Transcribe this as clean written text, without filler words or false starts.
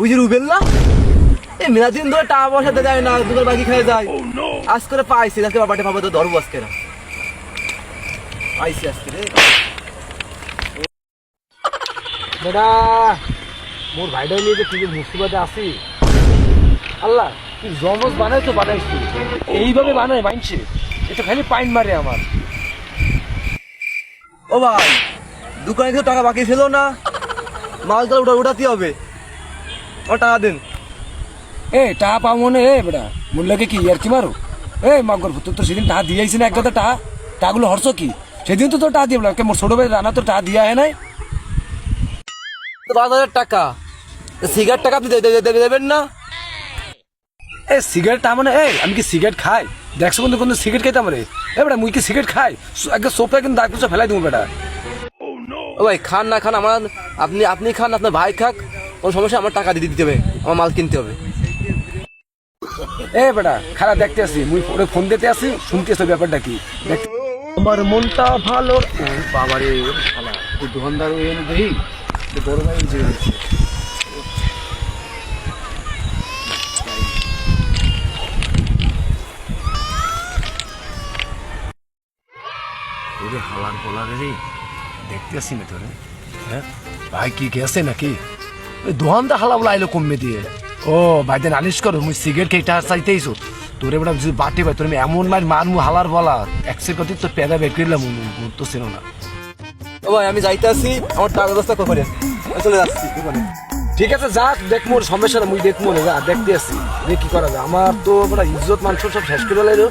হুজুর উবেল না এই মেলা দিন ধরে টাকা পয়সা দেয় না, দুবার বাকি খেয়ে যায়। আজ করে পাইছি, আজকে বাবাটে বাবা তো ধরবো আজকে না, পাইছি আজকে রে। বেটা মোর ভাইটা নিয়ে যে তুই যে মুসিবতে আসি, আল্লাহ তুই জমজ বানাই তো বানাইছি, এইভাবে বানাই মানছে এটা খালি পাইন মারে আমার। ও ভাই, দোকানে কিছু টাকা বাকি ছিল না, মাল তাহলে উঠাতে হবে, আমার টাকা দিন। এ টাকা পাবো মনে এ বেটা মোর লাগে কি আর কি মারো? এ মাগর তোর তো সেদিন টাকা দিয়েছি না এক কথা, টাকাগুলো হরছ কি? সেদিন তো তোর টাকা দিয়ে বললাম মোর ছোট ভাই রানা তো টাকা দিয়া হয় নাই। 5,000 টাকা সিগারেট টাকা আপনি দেবেন না? এ সিগারেট মানে এই আমি কি সিগারেট খাই? দেখছো কিন্তু কোন সিগারেট খাইতাম রে? এ বেটা মুই কি সিগারেট খাই? একদম সোপে কিন্তু দাগ পুষে ফেলাই দেবো বেটা। ও ভাই খান না খান, আমার আপনি খান, আপনার ভাই খাক, কোনো সমস্যা, আমার টাকা দিতে হবে, আমার মাল কিনতে হবে। এ বেটা খারাপ দেখতে আসি, মুই পরে ফোন দিতে আসি, শুনতে আসি ব্যাপারটা কি দেখতে। আমার মনটা ভালো ও বাবারে শালা তুই দোকানদার হয়ে এনে দেই বড় ভাই যে ওরে হালার বলারে রে দেখতে আসি না তোরে। হ্যাঁ ভাই কি গেছে নাকি? ওই দোকানদার হালা বলা আইলো কমে দিয়ে। ও ভাই দেন আনিস করো মুই সিগারেট খেয়ে টাকা চাইতেইছো তোরে বেটা যদি বাটে ভাই তোর আমি এমন মার মু হালার বলা একসের কথা তোর পেদা বের করলাম তো ছিল না। ও ভাই আমি যাইতে আসি, আমার টাকা ব্যবস্থা করে চলে যাচ্ছি দোকানে। ঠিক আছে যা দেখ মোর সমস্যা মুই দেখ মনে যা দেখতে আসি দেখ কি করা যায়। আমার তো বেটা ইজ্জত মান সব শেষ করে লাইলো।